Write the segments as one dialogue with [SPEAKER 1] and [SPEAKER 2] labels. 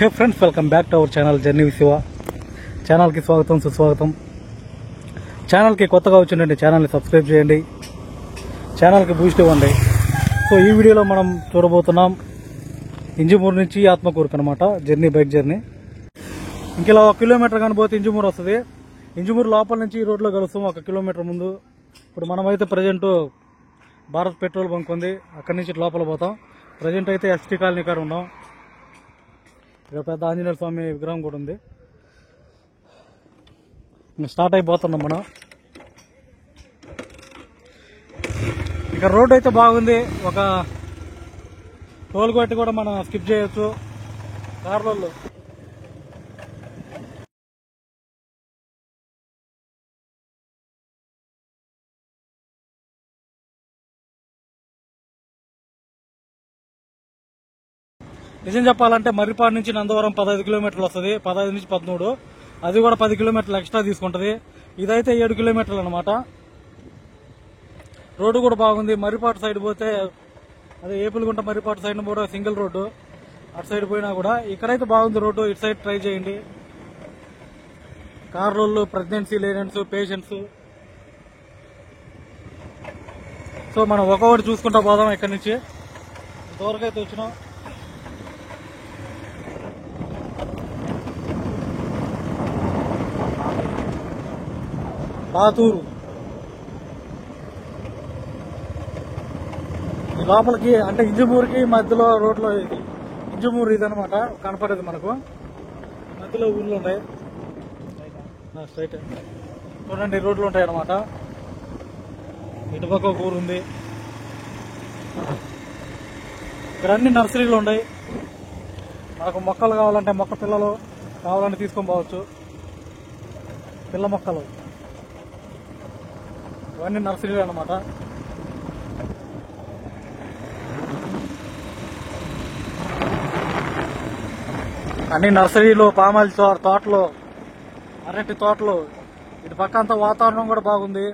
[SPEAKER 1] Hey friends, welcome back to our channel journey with Shiva. ఛానల్కి స్వాగతం, సుస్వాగతం. ఛానల్కి కొత్తగా వచ్చిందండి, ఛానల్ని సబ్స్క్రైబ్ చేయండి, ఛానల్కి బూస్ట్ ఇవ్వండి. సో ఈ వీడియోలో మనం చూడబోతున్నాం ఇంజమూరు నుంచి ఆత్మకూరుకు అనమాట జర్నీ, బైక్ జర్నీ. ఇంకెలా 1 కిలోమీటర్ కానీ పోతే ఇంజమూరు వస్తుంది. ఇంజమూరు లోపల నుంచి ఈ రోడ్లో కలుస్తాం 1 కిలోమీటర్ ముందు. ఇప్పుడు మనమైతే ప్రజెంట్ భారత్ పెట్రోల్ బంక్ ఉంది, అక్కడి నుంచి లోపల పోతాం. ప్రజెంట్ అయితే ఎస్టీ కాలనీ కాడ ఉన్నాం. ఇక్కడ పెద్ద ఆంజనేయ స్వామి విగ్రహం కూడా ఉంది. ఇంకా స్టార్ట్ అయిపోతున్నాం మనం. ఇక్కడ రోడ్ అయితే బాగుంది. ఒక టోల్ గేట్ కూడా మనం స్కిప్ చేయొచ్చు కార్లలో. నిజం చెప్పాలంటే మర్రిపాడు నుంచి నందవరం 15 కిలోమీటర్లు వస్తుంది, 15 నుంచి 13. అది కూడా 10 కిలోమీటర్లు ఎక్స్ట్రా తీసుకుంటది. ఇదైతే 7 కిలోమీటర్లు అనమాట. రోడ్డు కూడా బాగుంది. మర్రిపాడు సైడ్ పోతే అదే ఏపులగుంట మర్రిపాడు సైడ్ కూడా సింగిల్ రోడ్డు, అటు సైడ్ పోయినా కూడా ఇక్కడైతే బాగుంది రోడ్డు. ఇటు సైడ్ ట్రై చేయండి. కార్లు, ప్రెగ్నెన్సీ లేడెంట్స్, పేషెంట్స్. సో మనం ఒక్కొక్కటి చూసుకుంటా పోదాం. ఇక్కడి నుంచి ఇంతవరకు అయితే వచ్చినాం. బాతూరు లోపలికి అంటే ఇంజమూరుకి మధ్యలో రోడ్లో ఇది ఇంజమూరు ఇదనమాట కనపడేది మనకు. మధ్యలో ఊర్లు ఉంటాయి. స్ట్రైట్ చూడండి, రోడ్లు ఉంటాయి అనమాట. ఇటుపక్క ఒక ఊరు ఉంది. ఇక్కడ అన్ని నర్సరీలు ఉన్నాయి. మనకు మొక్కలు కావాలంటే, మొక్క పిల్లలు కావాలంటే తీసుకొని పోవచ్చు. పిల్ల మొక్కలు ఇవన్నీ నర్సరీలు అనమాట. అన్ని నర్సరీలు, పామాయిల్ తోటలు, అరటి తోటలు. ఇటు పక్క అంతా వాతావరణం కూడా బాగుంది.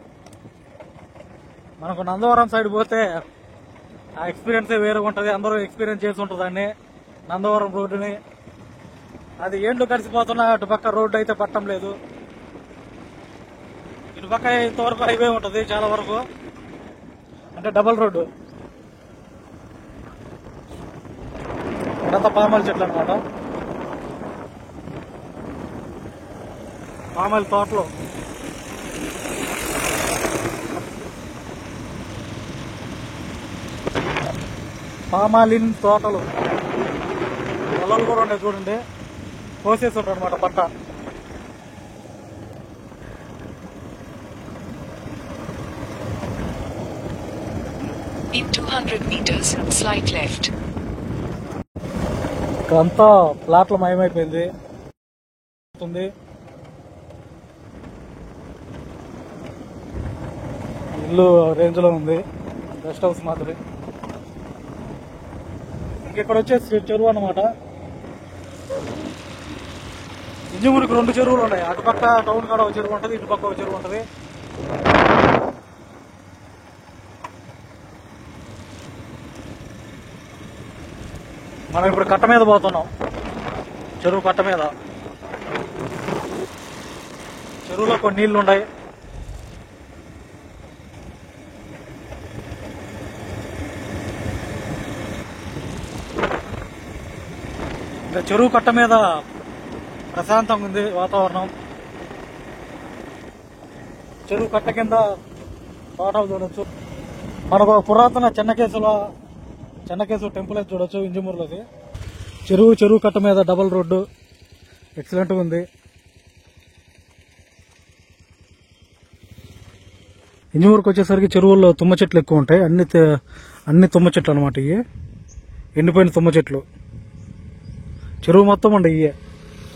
[SPEAKER 1] మనకు నందవరం సైడ్ పోతే ఆ ఎక్స్పీరియన్సే వేరుగా ఉంటుంది. అందరూ ఎక్స్పీరియన్స్ చేసి ఉంటుంది దాన్ని, నందవరం రోడ్డుని. అది ఏంటో కలిసిపోతున్నా అటు పక్క రోడ్డు అయితే పట్టం లేదు. ఇటు పక్క ఇంతవరకు హైవే ఉంటుంది చాలా వరకు, అంటే డబల్ రోడ్డు. ఇక్కడంతా పామాయిల్ చెట్లు అనమాట, పామాయిల్ తోటలు. పామాలిన్ తోటలు, పొలాలు కూడా ఉన్నాయి చూడండి. కోసేసి ఉంటారు అనమాట పంట.
[SPEAKER 2] In 200 meters, slight left.
[SPEAKER 1] ఇక్కడంతా ప్లాట్ల మయమైపోయింది. ఇల్లు రేంజ్ లో ఉంది, గెస్ట్ హౌస్ మాత్రమే. ఇంకెక్కడ వచ్చేసి చెరువు అనమాట. ఇంజమూరికి 2 చెరువులు ఉన్నాయి. అటుపక్క టౌన్ కాడ ఒక చెరువు ఉంటుంది, ఇటుపక్క ఒక చెరువు ఉంటుంది. మనం ఇప్పుడు కట్ట మీద పోతున్నాం, చెరువు కట్ట మీద. చెరువులో కొన్ని నీళ్లు ఉన్నాయి. ఇంకా చెరువు కట్ట మీద ప్రశాంతంగా ఉంది వాతావరణం. చెరువు కట్ట కింద తోటలు చూడొచ్చు. మనకు పురాతన చెన్నకేశవ టెంపుల్ అయితే చూడొచ్చు ఇంజమూరులోది. చెరువు కట్ట మీద డబల్ రోడ్డు ఎక్సలెంట్ గా ఉంది. ఇంజమూరుకు వచ్చేసరికి చెరువుల్లో తుమ్మ చెట్లు ఎక్కువ ఉంటాయి. అన్ని తుమ్మ చెట్లు అనమాట. ఇవి ఎండిపోయిన తుమ్మ చెట్లు. చెరువు మొత్తం ఉండే ఇవే,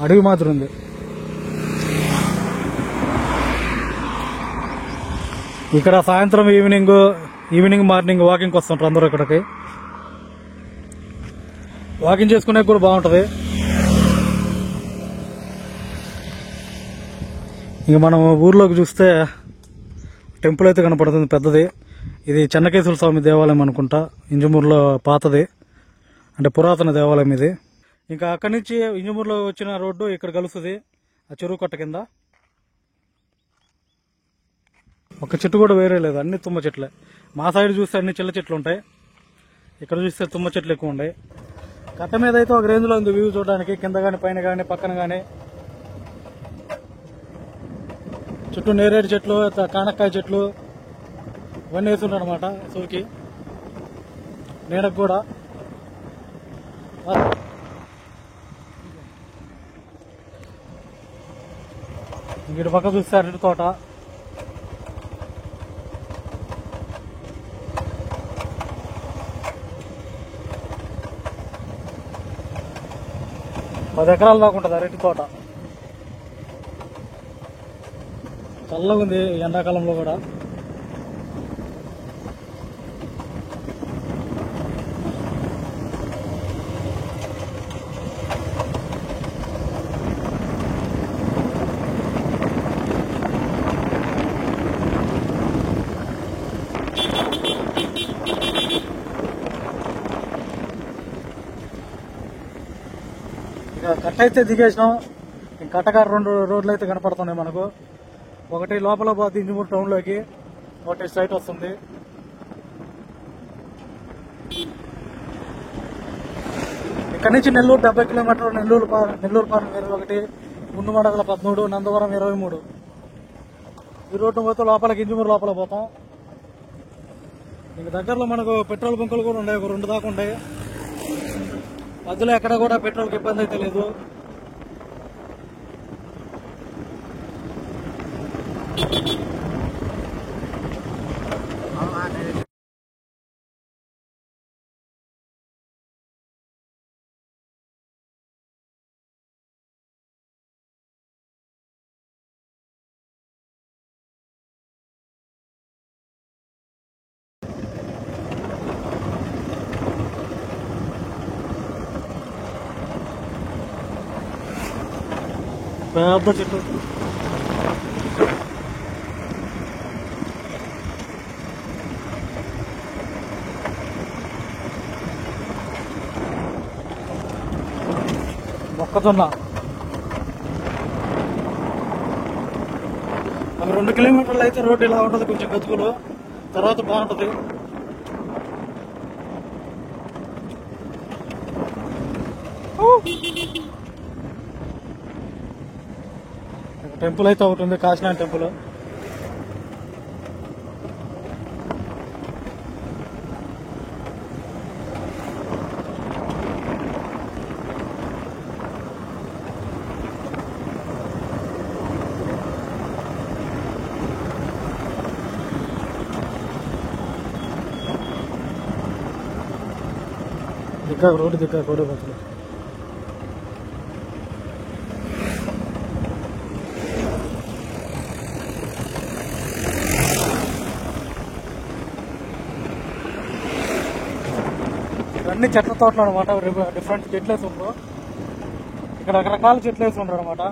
[SPEAKER 1] అడవి మాత్రం ఉంది. ఇక్కడ సాయంత్రం ఈవినింగ్ మార్నింగ్ వాకింగ్ వస్తుంటారు అందరూ. ఇక్కడికి వాకింగ్ చేసుకునే కూడా బాగుంటది. ఇంక మనం ఊర్లోకి చూస్తే టెంపుల్ అయితే కనపడుతుంది పెద్దది. ఇది చెన్నకేశ్వర స్వామి దేవాలయం అనుకుంటా, ఇంజమూరులో పాతది, అంటే పురాతన దేవాలయం ఇది. ఇంకా అక్కడి నుంచి ఇంజమూరులో వచ్చిన రోడ్డు ఇక్కడ కలుస్తుంది ఆ చెరువు కట్ట కింద. ఒక చెట్టు కూడా వేరే లేదు, అన్ని తుమ్మ చెట్లే. మా సైడ్ చూస్తే అన్ని చిల్ల చెట్లు ఉంటాయి, ఇక్కడ చూస్తే తుమ్మ చెట్లు ఎక్కువ ఉంటాయి. కట్ట మీద అయితే ఒక రేంజ్లో ఉంది వ్యూ చూడడానికి, కింద కానీ పైన కానీ పక్కన కానీ. చుట్టూ నేరేడు చెట్లు, కానక్కాయ చెట్లు ఇవన్నీ వేస్తుంటారు అనమాట సూకి నీడకు కూడా. ఇటు పక్క చూస్తే అరటి తోట. పది ఎకరాల దాకా ఉంటుంది అరటి తోట. చల్లగా ఉంది ఎండాకాలంలో కూడా. ఇక కట్ట అయితే దిగేసినాం. కట్టగారు 2 రోడ్లు అయితే కనపడుతున్నాయి మనకు. ఒకటి లోపల పోతుంది ఇంజమూరు టౌన్ లోకి, ఒకటి స్ట్రైట్ వస్తుంది. ఇక్కడ నుంచి నెల్లూరు 70 కిలోమీటర్లు, నెల్లూరు పాలెం 21, గుండుమడగల 13, నందవరం 23. ఈ రోడ్డు పోతే లోపలికి ఇంజమూరు లోపల పోతాం. ఇంక దగ్గరలో మనకు పెట్రోల్ బంకులు కూడా ఉన్నాయి, ఒక 2 దాకా ఉంటాయి. మధ్యలో ఎక్కడ కూడా పెట్రోల్కి ఇబ్బంది అయితే లేదు. పెద్ద చెట్టు. మొక్కజొన్న. ఒక 2 కిలోమీటర్లు అయితే రోడ్డు ఇలా ఉంటుంది, కొంచెం గతుకులు. తర్వాత బాగుంటుంది. టెంపుల్ అయితే ఒకటి ఉంది, కాశీనాథ్ టెంపుల్. దిక్కా రోడ్డు దిక్కా కోడే బస్సులు. ఇవన్నీ చెట్ల తోటలు అనమాట. డిఫరెంట్ చెట్లు వేసి ఉండరు ఇక్కడ, రకరకాల చెట్లు వేసి ఉండరు అనమాట.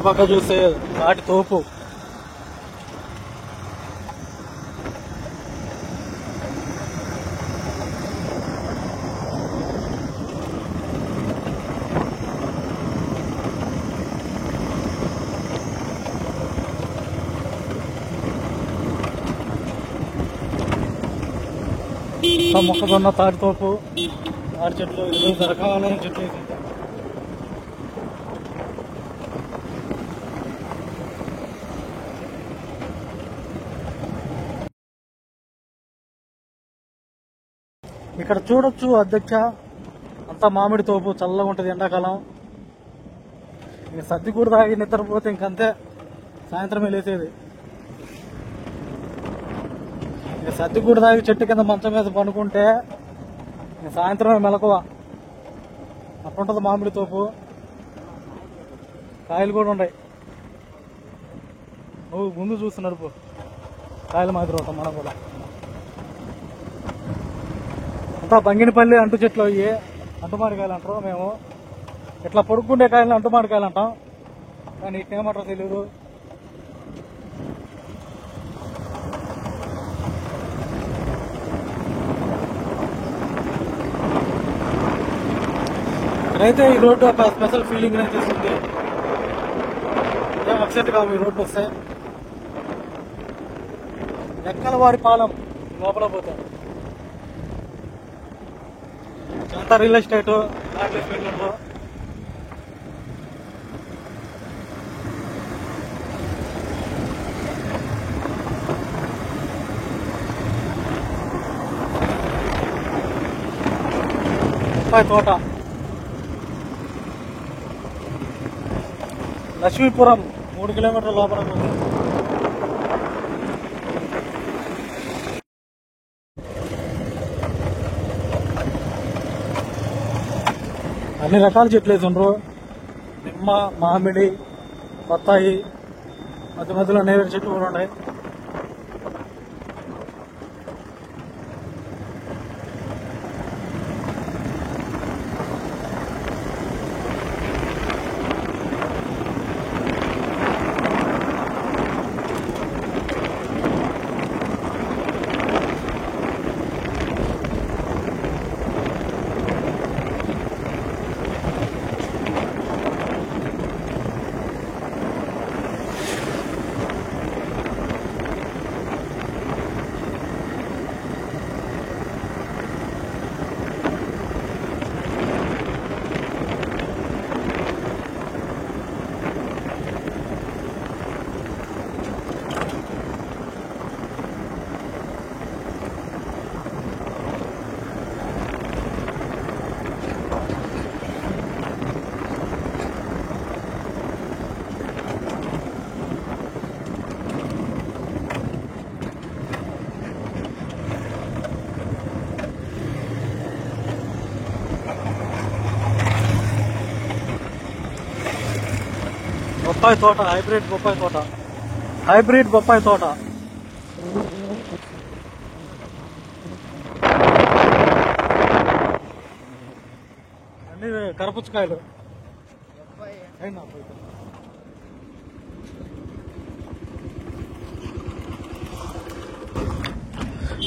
[SPEAKER 1] పక్క చూస్తే వాటి తోపు. మొక్కజొన్న, తాటి తోపు, తాటి చెట్లు, వివిధ రకాలైన చెట్లు వేసి. ఇక్కడ చూడొచ్చు అధ్యక్ష, అంతా మామిడి తోపు, చల్లగా ఉంటుంది ఎండాకాలం. ఇంక సర్ది కూడా తాగి నిద్రపోతే ఇంకంతే, సాయంత్రమే లేసేది. ఇక సర్ది కూడా తాగి చెట్టు కింద మంచం మీద పనుకుంటే ఇంక సాయంత్రమే మెలకువ. అట్లుంటుంది మామిడి తోపు. కాయలు కూడా ఉన్నాయి. నువ్వు ముందు చూస్తు నడుపు, కాయలు మాదిరి అవుతాం మనం కూడా. అంతా బంగినపల్లి అంటు చెట్లు అయ్యి అంటుమాడికాయలు అంటారు. మేము ఇట్లా పొడుక్కుండే కాయలను అంటుమాడికాయలు అంటాం, కానీ ఇటేమంటారో తెలియదు. ఇక్కడైతే ఈ రోడ్డు ఒక స్పెషల్ ఫీలింగ్ అనేది చేస్తుంది. ఏం అప్సెట్ కావు ఈ రోడ్డు వస్తే. ఎక్కలవారి పాలెం లోపల పోతాం. అంతా రియల్ ఎస్టేట్ తోట. లక్ష్మీపురం 3 కిలోమీటర్ల లోపల ఉంది. అన్ని రకాల చెట్లు వేసుండ్రు. నిమ్మ, మామిడి, బత్తాయి, మధ్య మధ్యలో నేరేడు చెట్లు కూడా ఉన్నాయి. బొప్పాయి తోట, హైబ్రిడ్ బొప్పాయి తోట, హైబ్రిడ్ బొప్పాయి తోట. అన్ని కరపుచ్చకాయలు.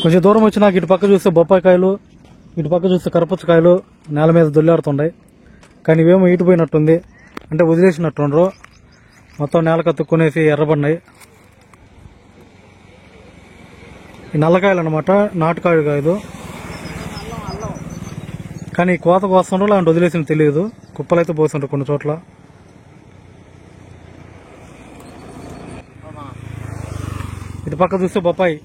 [SPEAKER 1] కొంచెం దూరం వచ్చి నాకు ఇటు పక్క చూస్తే బొప్పాయి కాయలు, ఇటు పక్క చూస్తే కరపుచ్చకాయలు నేల మీద దొల్లాడుతుంటాయి. కానీ ఇవేమో ఈటిపోయినట్టుంది, అంటే వదిలేసినట్టుండ్రు. మొత్తం నేల కత్తుక్కునేసి ఎర్రబడినాయి. ఈ నల్లకాయలు అనమాట, నాటుకాయలు కాయలు. కానీ కోత కోస్తుండ్రు, అలాంటి వదిలేసిన తెలియదు. కుప్పలైతే పోతుండ్రు కొన్ని చోట్ల. ఇటు పక్క చూస్తే బొప్పాయి,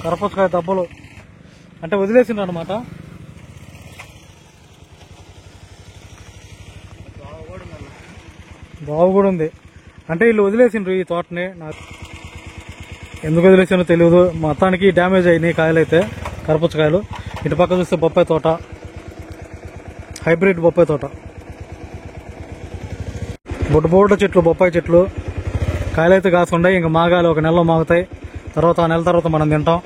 [SPEAKER 1] కరపచ్చకాయ దబ్బలు, అంటే వదిలేసిండ్రు అనమాట. బావు కూడా ఉంది, అంటే వీళ్ళు వదిలేసిండ్రు ఈ తోటని. నాకు ఎందుకు వదిలేసానో తెలియదు. మొత్తానికి డ్యామేజ్ అయినాయి కాయలైతే, కరపచ్చకాయలు. ఇటు పక్క చూస్తే బొప్పాయి తోట, హైబ్రిడ్ బొప్పాయి తోట. బొడ్డు చెట్లు, బొప్పాయి చెట్లు. కాయలైతే కాసుండాయి, ఇంకా మాగాలి, ఒక నెలలో మాగుతాయి. తర్వాత ఆ నెల తర్వాత మనం తింటాం.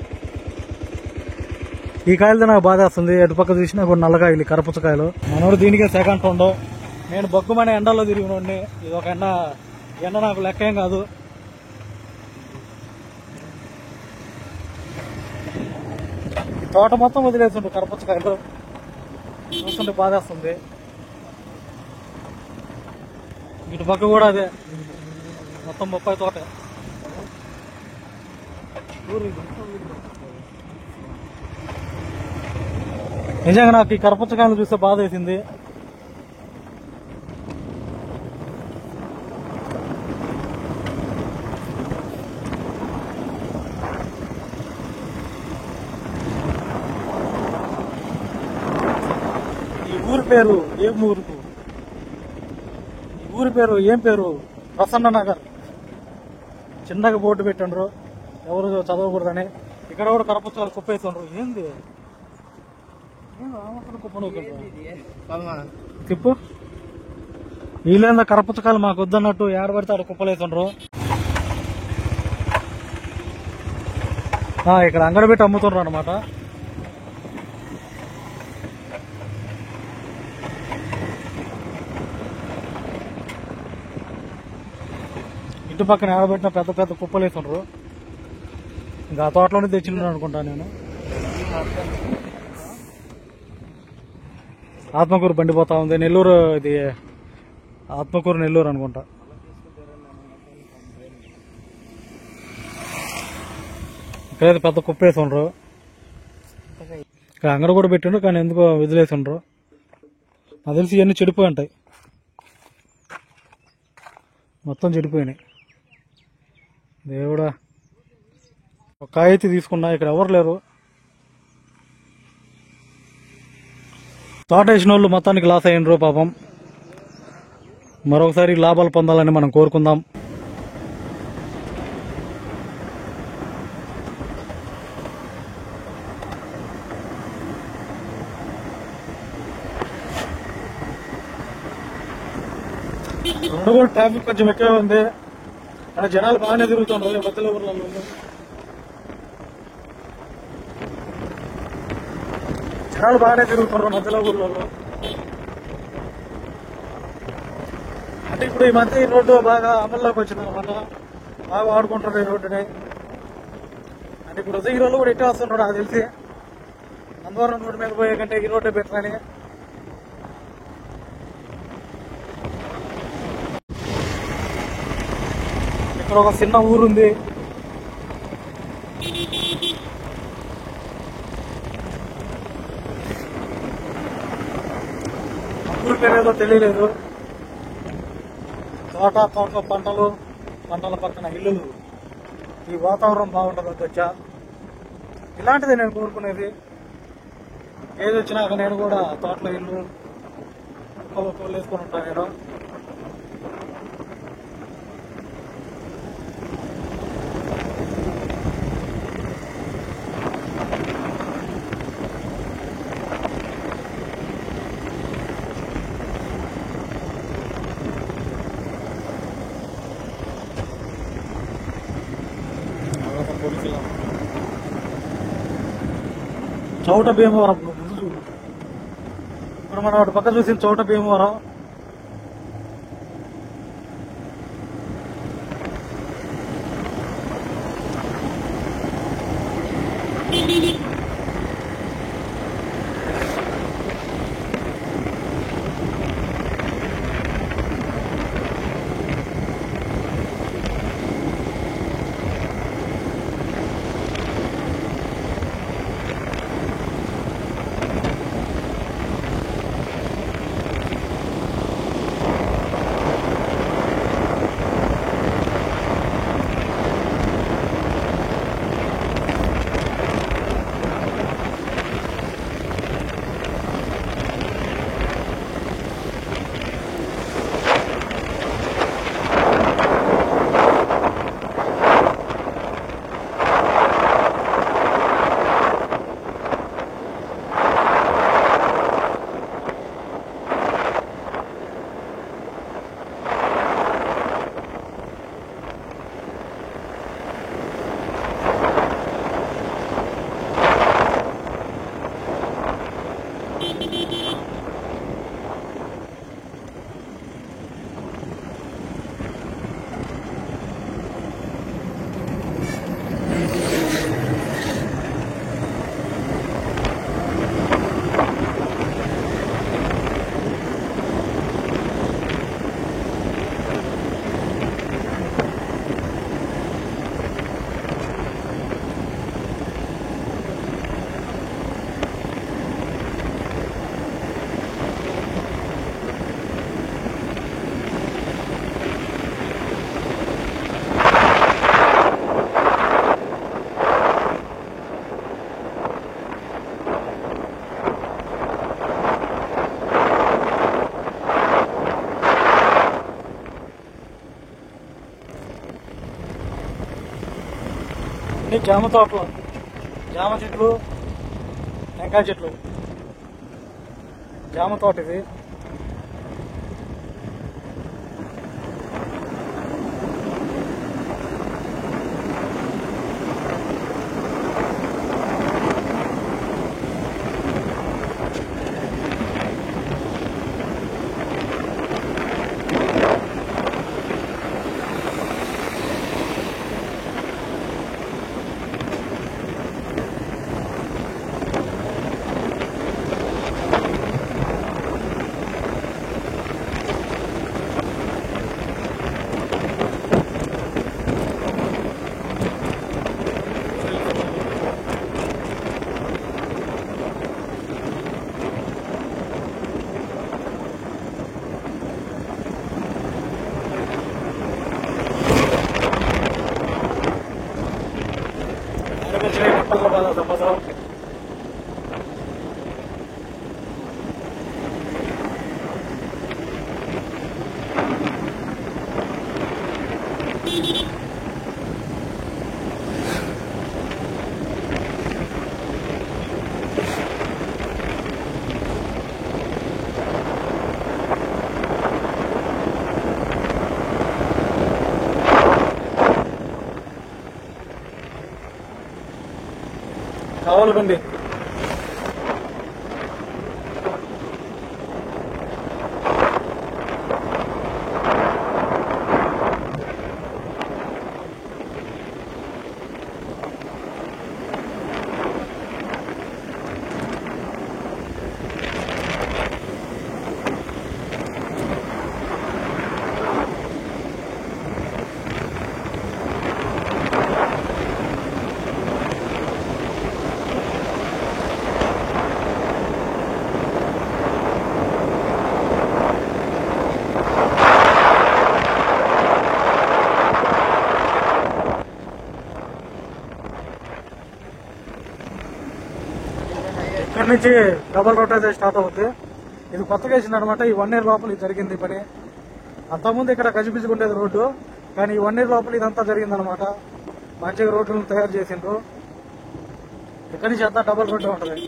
[SPEAKER 1] ఈ కాయలతో నాకు బాధేస్తుంది. ఎటు పక్క చూసినా కొన్ని నల్లకాయలు, కరపచ్చకాయలు. మనోడు దీనికే సెకండ్ ఉండవు. నేను బొగ్గుమనే ఎండలో తిరిగినోడిని. ఇది ఒక ఎండ నాకు లెక్కేం కాదు. తోట మొత్తం వదిలేస్తుండే కరపచ్చకాయలు, చూస్తుంటే బాధేస్తుంది. ఇటు పక్క కూడా అదే, మొత్తం బొప్పాయి తోట. నిజంగా నాకు ఈ కరపచ్చకాయలు చూస్తే బాధ వేసింది. ఈ ఊరి పేరు ఏం ఊరుకు? ఈ ఊరి పేరు ఏం పేరు? ప్రసన్న నగర్. చిన్నగా బోర్డు పెట్టండ్రు, ఎవరు చదవకూడదని. ఇక్కడ కూడా కరపచ్చకాయలు కుప్పేస్తుండ్రు. ఏంది తిప్పు? వీళ్ళేందా కరపచ్చకాయలు మాకు వద్దన్నట్టు ఏడబడితే ఆడ కుప్పలేస్తుండ్రు. ఇక్కడ అంగడి పెట్టి అమ్ముతున్నారు అనమాట. ఇంటి పక్కన ఏడబెట్టిన పెద్ద పెద్ద కుప్పలు వేస్తుండ్రు. ఇంకా ఆ తోటలోనే తెచ్చిండ్రు అనుకుంటా నేను. ఆత్మకూరు బండి పోతా ఉంది. నెల్లూరు, ఇది ఆత్మకూరు నెల్లూరు అనుకుంటా. ఇక్కడైతే పెద్ద కుప్ప వేస్తుండ్రు. ఇక్కడ అంగడి కూడా పెట్టిండ్రు, కానీ ఎందుకో వదిలేసిండ్రు. నాకు తెలిసి ఇవన్నీ చెడిపోయి ఉంటాయి, మొత్తం చెడిపోయినాయి. దేవుడా, ఒక కాయ అయితే తీసుకున్నా. ఇక్కడ ఎవరు లేరు. తోట వేసిన వాళ్ళు మొత్తానికి లాస్ అయ్యిండ్రు పాపం. మరొకసారి లాభాలు పొందాలని మనం కోరుకుందాం. రెండు కూడా ట్రాఫిక్ కొంచెం ఎక్కువ ఉంది. అక్కడ జనాలు బాగానే తిరుగుతుండ్రు మధ్యలో ఊర్లలో. జనాలు బాగానే తిరుగుతున్నారు మధ్యలో ఊర్లలో. అంటే ఇప్పుడు ఈ మధ్య ఈ రోడ్డు బాగా అమల్లోకి వచ్చింది అనమాట. బాగా వాడుకుంటారు ఈ రోడ్డుని. అంటే ఇప్పుడు ఉదయగిరిలో కూడా ఇట్టే వస్తున్నాడు నాకు తెలిసి. నందవరం రోడ్డు మీద పోయే కంటే ఈ రోడ్డే పెట్టాలని. ఇక్కడ ఒక చిన్న ఊరుంది. ఊరి పేరేదో తెలియలేదు. తోటలో పంటల పక్కన ఇల్లులు. ఈ వాతావరణం బాగుంటుంది వచ్చా. ఇలాంటిదే నేను కోరుకునేది. ఏది వచ్చినాక నేను కూడా తోటలో ఇల్లు కోళ్ళు వేసుకొని ఉంటాను నేను. చౌట భీమవరం ఇప్పుడు మనం అటు పక్క చూసిన చౌట భీమవరం. అన్ని జామ తోటలు, జామ చెట్లు, టెంకాయ చెట్లు. జామ తోట ఇది. నుంచి నిప్పల బాధ సముద్రం. కావాలండి ఇక్కడ నుంచి డబల్ రోడ్ అయితే స్టార్ట్ అవుతుంది. ఇది కొత్తగా వేసింది అనమాట. ఈ 1 year లోపల ఇది జరిగింది ఈ పని. అంతకుముందు ఇక్కడ గజిబిజిగుండేది రోడ్డు, కానీ ఈ 1 year లోపల ఇదంతా జరిగింది అనమాట. మంచిగా రోడ్లను తయారు చేసిండ్రు. ఇక్కడి నుంచి అంతా డబల్ రోడ్డు ఉంటుంది.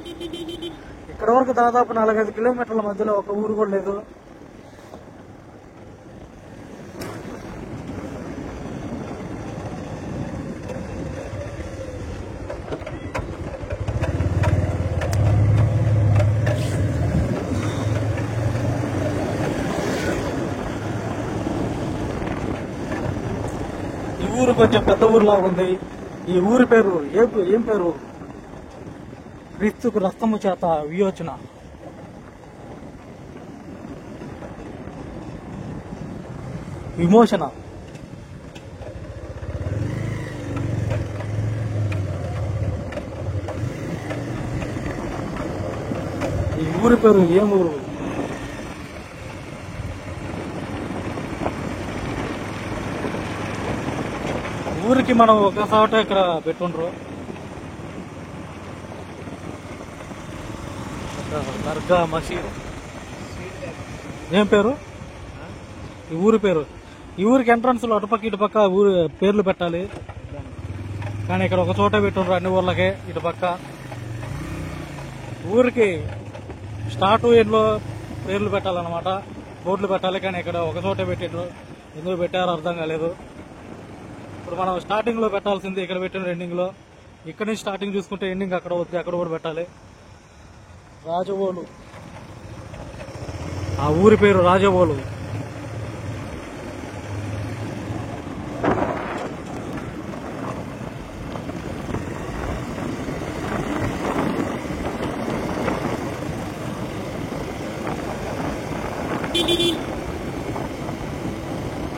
[SPEAKER 1] ఇక్కడ వరకు దాదాపు 4-5 కిలోమీటర్ల మధ్యలో ఒక ఊరు కూడా లేదు. ఈ ఊరు కొంచెం పెద్ద ఊరులా ఉంది. ఈ ఊరి పేరు ఏం పేరు? క్రీస్తుకు రక్తము చేత వియోచన. విమోచన. ఈ ఊరి పేరు ఏం ఊరు? ఊరికి మనం ఒక చోట ఇక్కడ పెట్టుండ్రు. దర్గా మసీద్. ఏం పేరు ఈ ఊరి పేరు? ఈ ఊరికి ఎంట్రన్స్ లో అటుపక్క ఇటుపక్క ఊరి పేర్లు పెట్టాలి, కానీ ఇక్కడ ఒక చోట పెట్టుండ్రు అన్ని ఊర్లకే. ఇటుపక్క ఊరికి స్టార్ట్ ఎండ్లో పేర్లు పెట్టాలన్నమాట, బోర్డులు పెట్టాలి, కానీ ఇక్కడ ఒక చోట పెట్టిండ్రు. ఎందుకు పెట్టారో అర్థం కాలేదు. ఇప్పుడు మనం స్టార్టింగ్ లో పెట్టాల్సింది ఇక్కడ పెట్టిన ఎండింగ్ లో. ఇక్కడ నుంచి స్టార్టింగ్ చూసుకుంటే ఎండింగ్ అక్కడ వద్దు, అక్కడ కూడా పెట్టాలి. రాజవోలు, ఆ ఊరి పేరు రాజవోలు.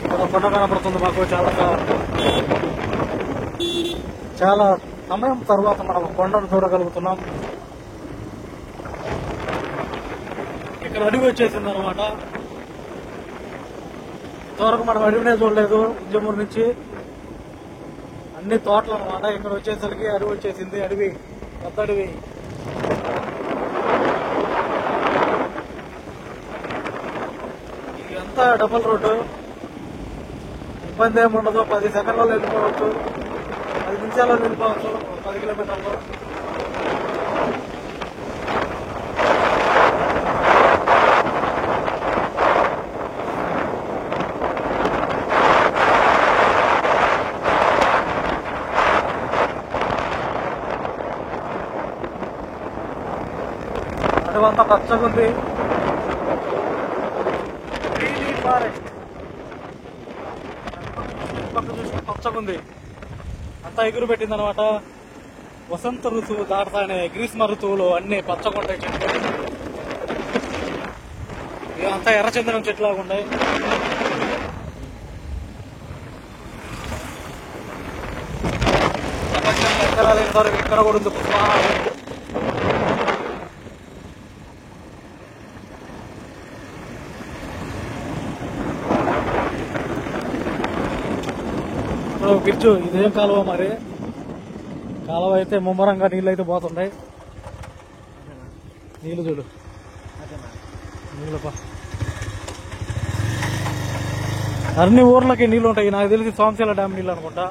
[SPEAKER 1] ఇక్కడ కొండ కనపడుతుంది మాకు. చాలా సమయం తర్వాత మనం కొండను చూడగలుగుతున్నాం. ఇక్కడ అడవి వచ్చేసింది అనమాట. ఇంతవరకు మనం అడవినే చూడలేదు. ఉద్యమూరు నుంచి అన్ని తోటలు అనమాట. ఇక్కడ వచ్చేసరికి అడవి వచ్చేసింది. అడవి, పెద్ద అడవి. ఇదంతా డబల్ రోడ్డు, ఇబ్బంది ఏమి ఉండదు. 10 సెకండ్లలో వెళ్ళిపోవచ్చు, 10 నిమిషాల్లో వెళ్ళిపోవచ్చు 10 కిలోమీటర్లు. అడవంతా పచ్చగా ఉంది. ఫారెస్ట్ పచ్చగా ఉంది, అంతా ఎగురు పెట్టింది అనమాట. వసంత ఋతువు దాటతానే గ్రీష్మ ఋతువులో అన్ని పచ్చగా ఉంటాయి చెట్లు. ఇదంతా ఎర్రచందనం చెట్లాగా ఉన్నాయి. ఇక్కడ కూడా ఉంది పుష్పహారం. బ్రిడ్జు, ఇదేం కాలువ మరి? కాలువ అయితే ముమ్మరంగా నీళ్ళు అయితే పోతుంటాయి. నీళ్ళు చూడు, నీళ్ళపా అన్ని ఊర్లకి నీళ్ళు ఉంటాయి. నాకు తెలిసి సోమశీల డ్యామ్ నీళ్ళు అనుకుంటా.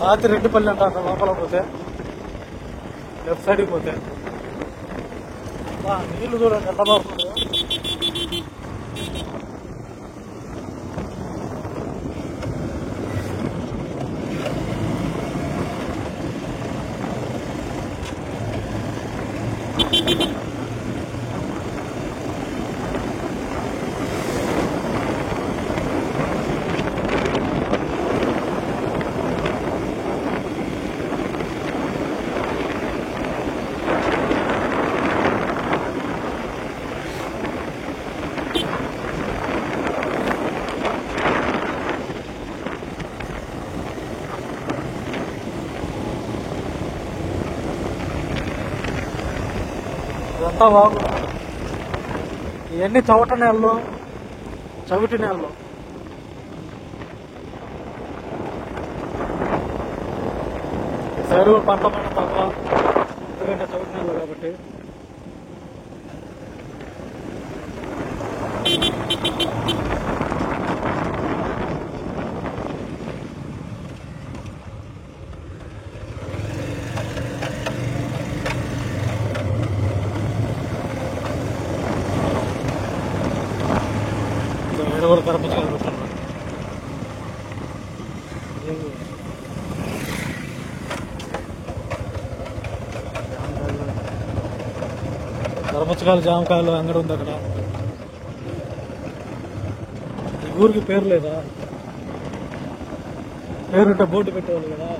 [SPEAKER 1] రాత్రి రెడ్డిపల్లి అంట అక్కడ లోపల పోతే, లెఫ్ట్ సైడ్కి పోతే నీళ్లు చూడండి ఎంత బాగుంటుందో. ఇదంతా బాగుంది. ఇవన్నీ చవటి నేలలు. సైడ్ పంట తక్కువ, ఎందుకంటే చవటి నేలలు కాబట్టి. కూడా కరపచ్చుకాయలు పెట్టుకున్నాను. కరపచ్చుకాయలు, జామకాయలు అంగడి ఉంది అక్కడ. ఈ ఊరికి పేరు లేదా? పేరుంటే బోర్డు పెట్టేవాళ్ళు కదా.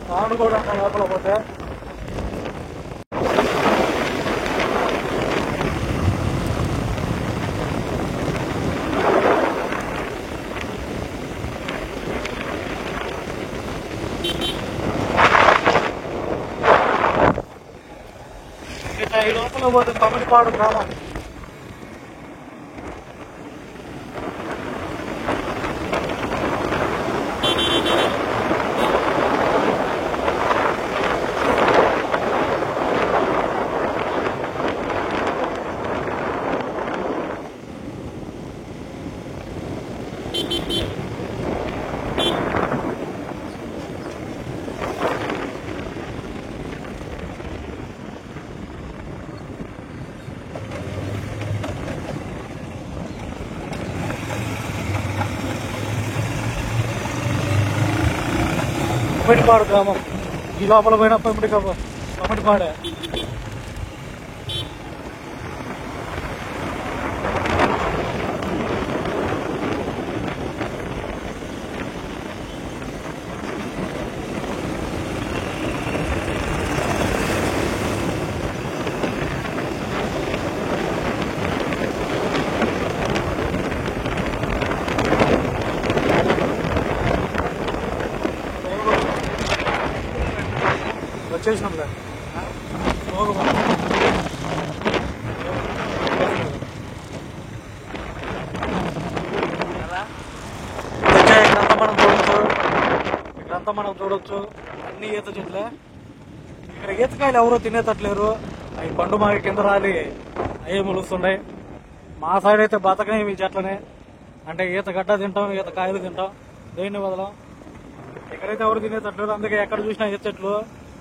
[SPEAKER 1] తాను కూడా లోపల పోతే ఈ లోపల పోతే తమిళపాడు గ్రామం. పమ్మిడిపాడు గ్రామం. ఈ లోపల పోయిన పమ్మిడిపాడే. వచ్చేసినాంలే. ఇక్కడంతా మనం చూడొచ్చు అన్ని ఈత చెట్లే. ఇక్కడ ఈతకాయలు ఎవరో తినేటట్లేరు. అవి పండు మాకి కింద రాలి అయ్యే మొలుస్తున్నాయి. మా సైడ్ అయితే బతకనే ఈ చెట్లనే. అంటే ఈత గడ్డ తింటాం, ఈత కాయలు తింటాం, దేన్ని వదలం. ఇక్కడైతే ఎవరు తినేటట్లేరు. అందుకే ఎక్కడ చూసినా ఈత చెట్లు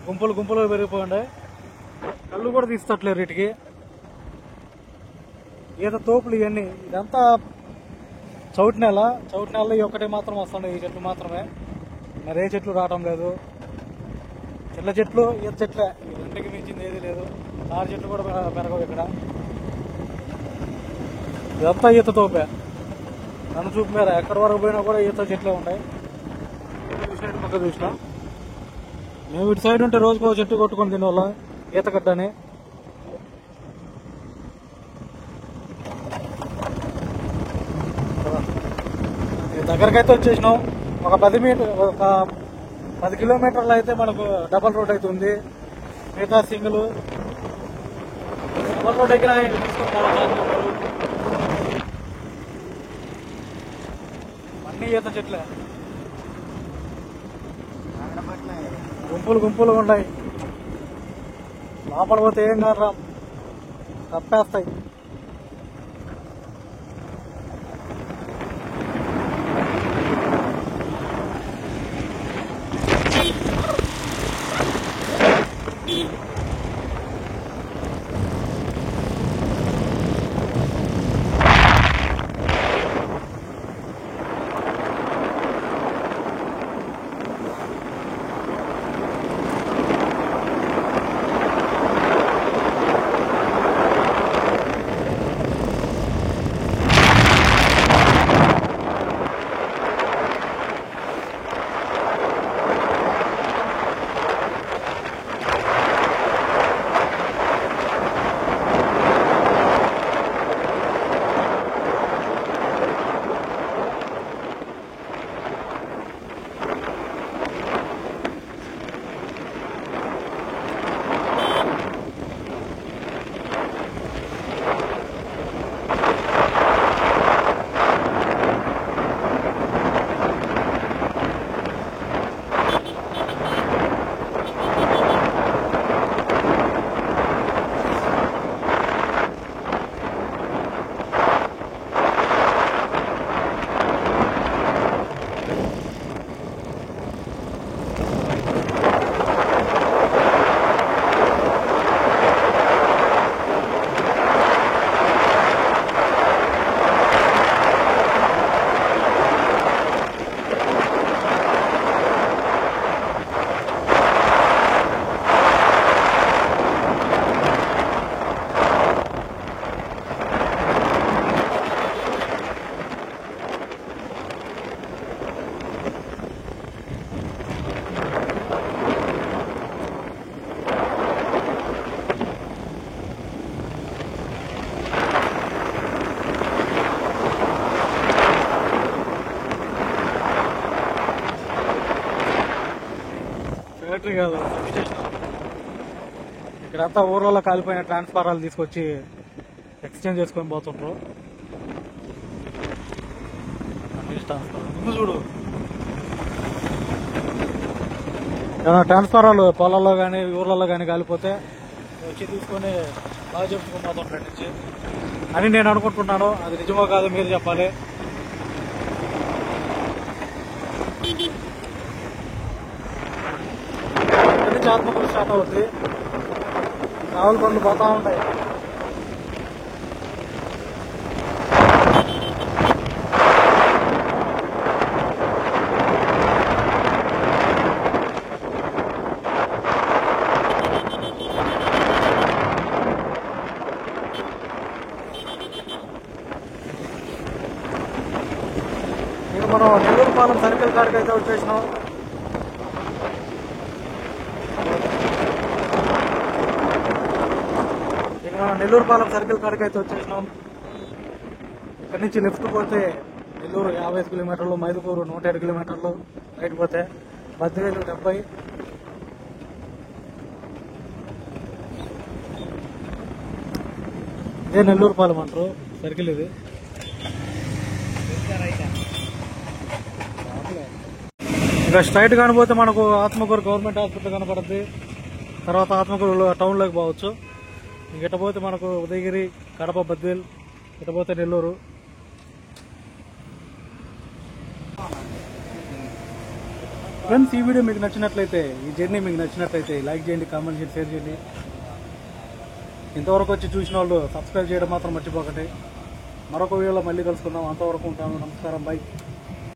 [SPEAKER 1] గుంపులు గుంపులు పెరిగిపోయిండే. కళ్ళు కూడా తీస్తట్లేరు వీటికి. ఈత తోపులు ఇవన్నీ. ఇదంతా చౌటి నెలలో ఈ ఒక్కటే మాత్రం వస్తుండే, ఈ చెట్లు మాత్రమే. మరి ఏ చెట్లు రావటం లేదు. చిన్న చెట్లు ఈత చెట్లే, ఇంటికి మించింది ఏది లేదు. తాడి చెట్లు కూడా పెరగవు ఇక్కడ. ఇదంతా ఈత తోపే. నన్ను చూపు మీద ఎక్కడి వరకు పోయినా కూడా ఈత చెట్లే ఉంటాయి. చూసినట్టు పక్క చూసినా. మేము ఇటు సైడ్ ఉంటే రోజుకో చెట్టు కొట్టుకొని తినేవాళ్ళం ఈతగడ్డని. దగ్గరకైతే వచ్చేసినాం. ఒక 10 కిలోమీటర్లు అయితే మనకు డబల్ రోడ్ అయితే ఉంది. మిగతా సింగిల్. డబల్ రోడ్ ఎక్కినా అన్ని ఈత చెట్లే. గుంపులు గుంపులు ఉన్నాయి. లోపల పోతే ఏం కాదు, తప్పేస్తాయి. ఫ్యాక్టరీ కాదు, సబ్స్టేషన్. ఇక్కడంతా ఊర్లలో కాలిపోయిన ట్రాన్స్ఫారాలు తీసుకొచ్చి ఎక్స్చేంజ్ చేసుకొని పోతుంటారు. ముందు చూడు, ఏమైనా ట్రాన్స్ఫారాలు పొలాల్లో కానీ ఊర్లలో కానీ కాలిపోతే వచ్చి తీసుకొని బాగా చెప్పుకొని పోతుంటారు నుంచి అని నేను అనుకుంటున్నాను. అది నిజమో కాదో మీరు చెప్పాలి. ఆత్మకూరు స్టార్ట్ అవుతుంది. రావుల పనులు పోతా ఉంటాయి. వచ్చేసినాం. ఇక మనం నెల్లూరుపాలెం సర్కిల్ కాడికి అయితే వచ్చేసినాం. ఇక్కడి నుంచి లెఫ్ట్ పోతే నెల్లూరు 55 కిలోమీటర్లు, మైదుకూరు 107 కిలోమీటర్లు, రైట్ పోతే బద్దివేలు 70. ఇదే నెల్లూరుపాలెం అంటారు సర్కిల్ ఇది. ఇక స్ట్రైట్ కానిపోతే మనకు ఆత్మకూరు గవర్నమెంట్ హాస్పిటల్ కనపడుద్ది. తర్వాత ఆత్మకూరు టౌన్లోకి పోవచ్చు. ఇట పోతే మనకు ఉదయగిరి, కడప, బద్వేల్, ఇట పోతే నెల్లూరు. ఫ్రెండ్స్, ఈ వీడియో మీకు నచ్చినట్లయితే, ఈ జర్నీ మీకు నచ్చినట్లయితే లైక్ చేయండి, కామెంట్ చేయండి, షేర్ చేయండి. ఇంతవరకు వచ్చి చూసిన వాళ్ళు సబ్స్క్రైబ్ చేయడం మాత్రం మర్చిపోకండి. మరొక వీడియోలో మళ్ళీ కలుసుకుందాం. అంతవరకు ఉంటాను. నమస్కారం. బై.